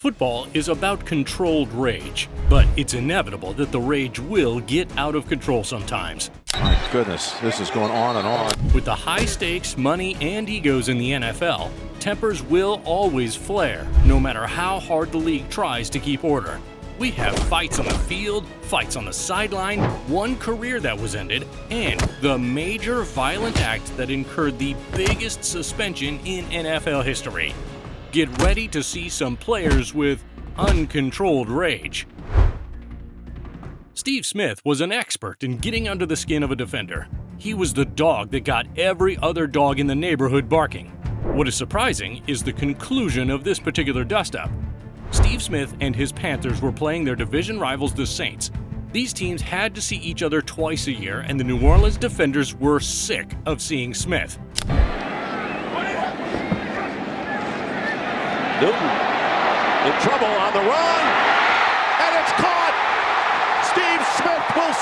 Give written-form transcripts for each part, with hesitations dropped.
Football is about controlled rage, but it's inevitable that the rage will get out of control sometimes. My goodness, this is going on and on. With the high stakes, money, and egos in the NFL, tempers will always flare, no matter how hard the league tries to keep order. We have fights on the field, fights on the sideline, one career that was ended, and the major violent act that incurred the biggest suspension in NFL history. Get ready to see some players with uncontrolled rage. Steve Smith was an expert in getting under the skin of a defender. He was the dog that got every other dog in the neighborhood barking. What is surprising is the conclusion of this particular dust-up. Steve Smith and his Panthers were playing their division rivals, the Saints. These teams had to see each other twice a year, and the New Orleans defenders were sick of seeing Smith. Newton in trouble on the run, and it's caught! Steve Smith will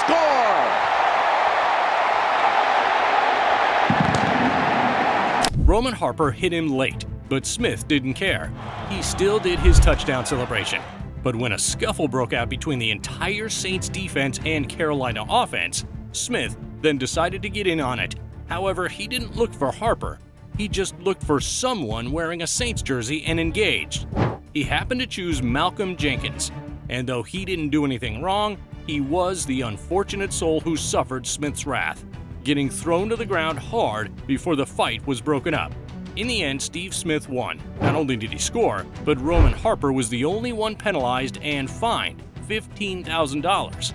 score! Roman Harper hit him late, but Smith didn't care. He still did his touchdown celebration. But when a scuffle broke out between the entire Saints defense and Carolina offense, Smith then decided to get in on it. However, he didn't look for Harper. He just looked for someone wearing a Saints jersey and engaged. He happened to choose Malcolm Jenkins, and though he didn't do anything wrong, he was the unfortunate soul who suffered Smith's wrath, getting thrown to the ground hard before the fight was broken up. In the end, Steve Smith won. Not only did he score, but Roman Harper was the only one penalized and fined $15,000.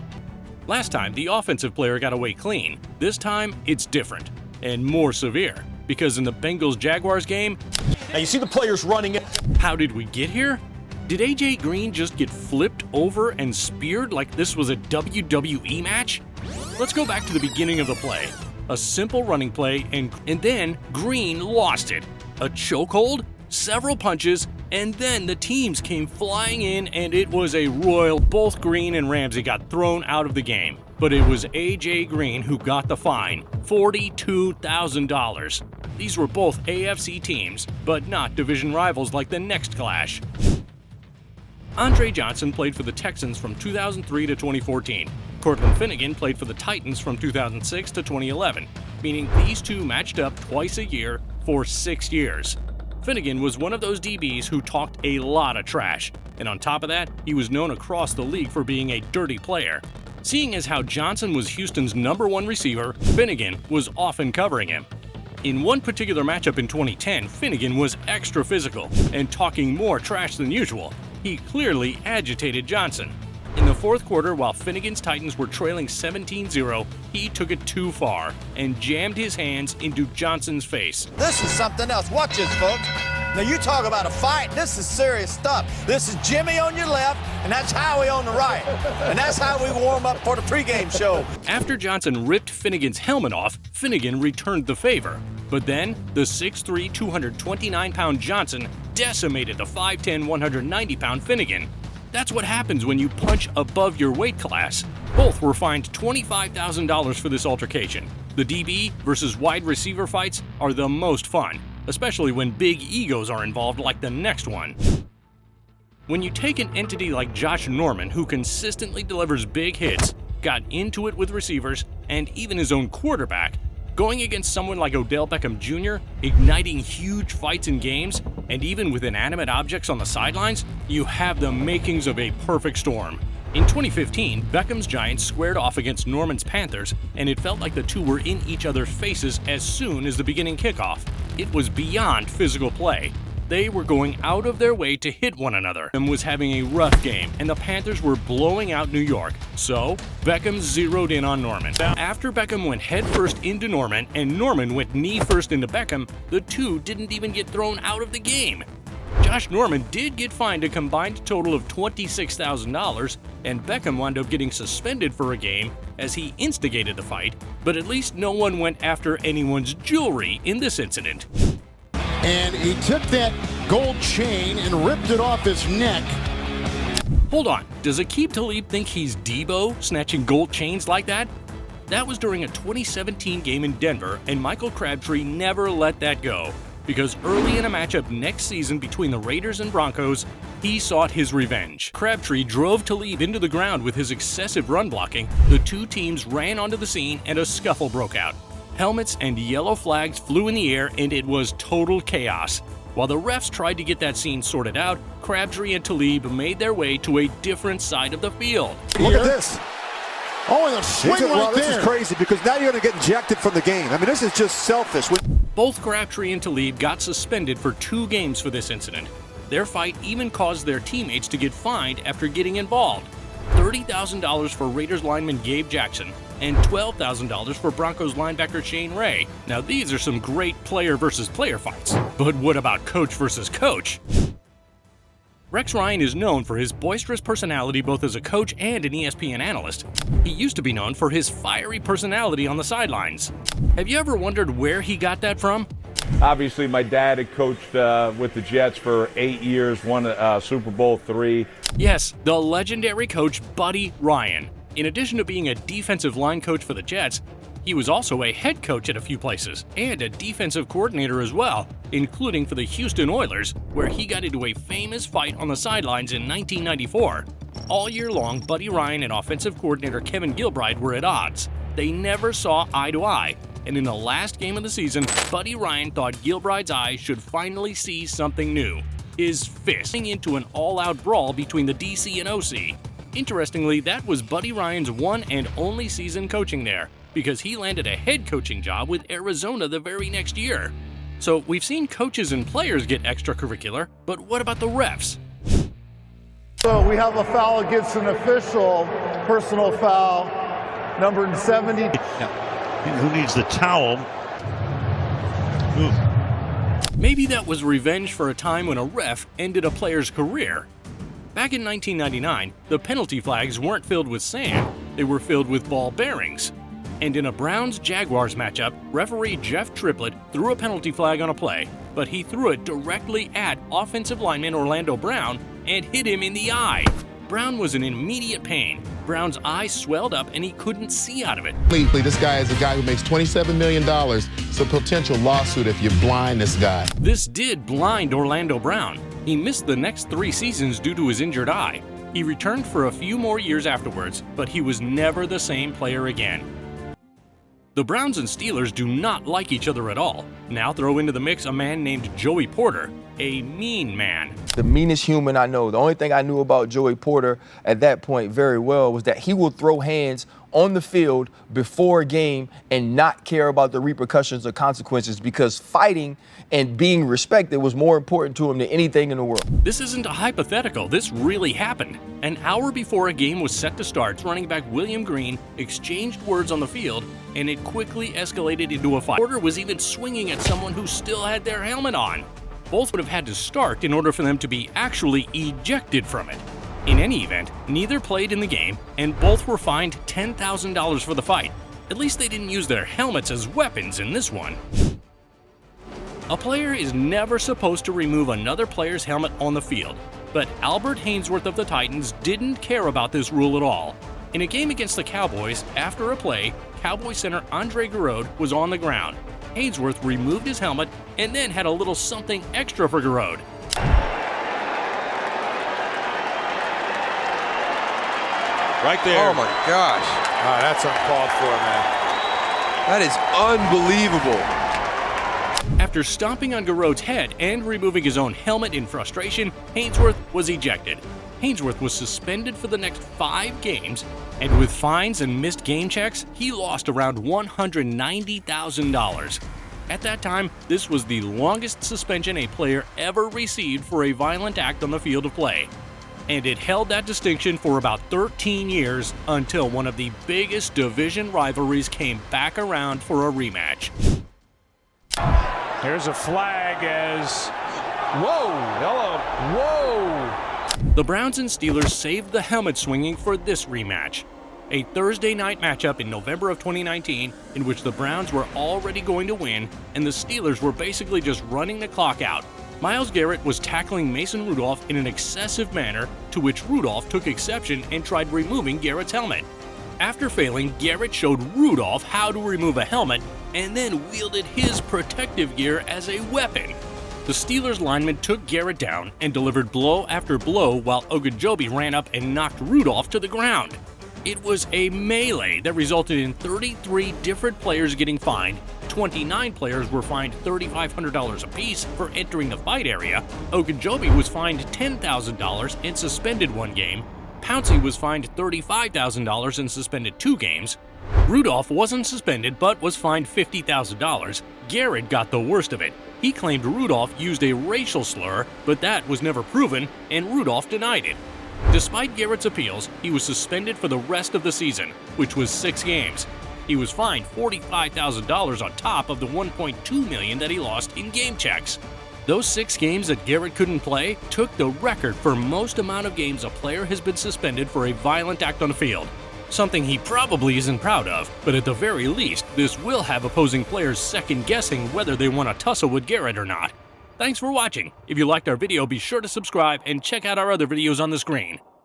Last time, the offensive player got away clean. This time, it's different and more severe. Because in the Bengals-Jaguars game, now you see the players running it. How did we get here? Did AJ Green just get flipped over and speared like this was a WWE match? Let's go back to the beginning of the play. A simple running play, and then Green lost it. A chokehold, several punches, and then the teams came flying in, and it was a royal. Both Green and Ramsey got thrown out of the game. But it was AJ Green who got the fine, $42,000. These were both AFC teams, but not division rivals like the next clash. Andre Johnson played for the Texans from 2003 to 2014. Cortland Finnegan played for the Titans from 2006 to 2011, meaning these two matched up twice a year for 6 years. Finnegan was one of those DBs who talked a lot of trash, and on top of that, he was known across the league for being a dirty player. Seeing as how Johnson was Houston's #1 receiver, Finnegan was often covering him. In one particular matchup in 2010, Finnegan was extra physical and talking more trash than usual. He clearly agitated Johnson. In the fourth quarter, while Finnegan's Titans were trailing 17-0, he took it too far and jammed his hands into Johnson's face. This is something else. Watch this, folks. Now, you talk about a fight. This is serious stuff. This is Jimmy on your left, and that's Howie on the right. And that's how we warm up for the pregame show. After Johnson ripped Finnegan's helmet off, Finnegan returned the favor. But then, the 6'3", 229-pound Johnson decimated the 5'10", 190-pound Finnegan. That's what happens when you punch above your weight class. Both were fined $25,000 for this altercation. The DB versus wide receiver fights are the most fun, especially when big egos are involved like the next one. When you take an entity like Josh Norman, who consistently delivers big hits, got into it with receivers, and even his own quarterback, going against someone like Odell Beckham Jr., igniting huge fights in games, and even with inanimate objects on the sidelines, you have the makings of a perfect storm. In 2015, Beckham's Giants squared off against Norman's Panthers, and it felt like the two were in each other's faces as soon as the beginning kickoff. It was beyond physical play. They were going out of their way to hit one another. Beckham was having a rough game, and the Panthers were blowing out New York. So, Beckham zeroed in on Norman. After Beckham went headfirst into Norman, and Norman went knee-first into Beckham, the two didn't even get thrown out of the game. Josh Norman did get fined a combined total of $26,000, and Beckham wound up getting suspended for a game as he instigated the fight, but at least no one went after anyone's jewelry in this incident. And he took that gold chain and ripped it off his neck. Hold on, does Aqib Talib think he's Debo, snatching gold chains like that? That was during a 2017 game in Denver, and Michael Crabtree never let that go. because early in a matchup next season between the Raiders and Broncos, he sought his revenge. Crabtree drove Talib into the ground with his excessive run blocking. The two teams ran onto the scene and a scuffle broke out. Helmets and yellow flags flew in the air and it was total chaos. While the refs tried to get that scene sorted out, Crabtree and Talib made their way to a different side of the field. Look at this. Oh, and a swing right This there. is crazy because now you're going to get ejected from the game. I mean, this is just selfish. Both Crabtree and Talib got suspended for 2 games for this incident. Their fight even caused their teammates to get fined after getting involved. $30,000 for Raiders lineman Gabe Jackson and $12,000 for Broncos linebacker Shane Ray. Now these are some great player versus player fights. But what about coach versus coach? Rex Ryan is known for his boisterous personality both as a coach and an ESPN analyst. He used to be known for his fiery personality on the sidelines. Have you ever wondered where he got that from? Obviously, my dad had coached with the Jets for 8 years, won Super Bowl III. Yes, the legendary coach Buddy Ryan. In addition to being a defensive line coach for the Jets, he was also a head coach at a few places and a defensive coordinator as well, including for the Houston Oilers, where he got into a famous fight on the sidelines in 1994. All year long, Buddy Ryan and offensive coordinator Kevin Gilbride were at odds. They never saw eye to eye, and in the last game of the season, Buddy Ryan thought Gilbride's eyes should finally see something new: his fist into an all-out brawl between the DC and OC. Interestingly, that was Buddy Ryan's one and only season coaching there, because he landed a head coaching job with Arizona the very next year. So we've seen coaches and players get extracurricular, but what about the refs? So we have a foul against an official, personal foul, number 70. Who needs the towel? Maybe that was revenge for a time when a ref ended a player's career. Back in 1999, the penalty flags weren't filled with sand, they were filled with ball bearings. And in a Browns-Jaguars matchup, referee Jeff Triplett threw a penalty flag on a play, but he threw it directly at offensive lineman Orlando Brown and hit him in the eye. Brown was in immediate pain. Brown's eyes swelled up and he couldn't see out of it. This guy is a guy who makes $27 million. It's a potential lawsuit if you blind this guy. This did blind Orlando Brown. He missed the next 3 seasons due to his injured eye. He returned for a few more years afterwards, but he was never the same player again. The Browns and Steelers do not like each other at all. Now throw into the mix a man named Joey Porter, a mean man. The meanest human I know. The only thing I knew about Joey Porter at that point very well was that he would throw hands on the field before a game and not care about the repercussions or consequences, because fighting and being respected was more important to him than anything in the world. This isn't a hypothetical, this really happened. An hour before a game was set to start, running back William Green exchanged words on the field, and it quickly escalated into a fight. Porter was even swinging at someone who still had their helmet on. Both would have had to start in order for them to be actually ejected from it. In any event, neither played in the game, and both were fined $10,000 for the fight. At least they didn't use their helmets as weapons in this one. A player is never supposed to remove another player's helmet on the field, but Albert Haynesworth of the Titans didn't care about this rule at all. In a game against the Cowboys, after a play, Cowboys center Andre Garrett was on the ground. Haynesworth removed his helmet and then had a little something extra for Garrett. Right there. Oh my gosh. That's uncalled for, man. That is unbelievable. After stomping on Garrett's head and removing his own helmet in frustration, Haynesworth was ejected. Haynesworth was suspended for the next 5 games, and with fines and missed game checks, he lost around $190,000. At that time, this was the longest suspension a player ever received for a violent act on the field of play. And it held that distinction for about 13 years until one of the biggest division rivalries came back around for a rematch. There's a flag as... Whoa! Hello! Whoa! The Browns and Steelers saved the helmet swinging for this rematch. A Thursday night matchup in November of 2019 in which the Browns were already going to win and the Steelers were basically just running the clock out. Myles Garrett was tackling Mason Rudolph in an excessive manner, to which Rudolph took exception and tried removing Garrett's helmet. After failing, Garrett showed Rudolph how to remove a helmet, and then wielded his protective gear as a weapon. The Steelers lineman took Garrett down and delivered blow after blow while Ogunjobi ran up and knocked Rudolph to the ground. It was a melee that resulted in 33 different players getting fined. 29 players were fined $3,500 apiece for entering the fight area. Ogunjobi was fined $10,000 and suspended 1 game. Pouncey was fined $35,000 and suspended 2 games. Rudolph wasn't suspended but was fined $50,000. Garrett got the worst of it. He claimed Rudolph used a racial slur, but that was never proven, and Rudolph denied it. Despite Garrett's appeals, he was suspended for the rest of the season, which was 6 games. He was fined $45,000 on top of the $1.2 million that he lost in game checks. Those 6 games that Garrett couldn't play took the record for most amount of games a player has been suspended for a violent act on the field. Something he probably isn't proud of, but at the very least, this will have opposing players second-guessing whether they want to tussle with Garrett or not. Thanks for watching. If you liked our video, be sure to subscribe and check out our other videos on the screen.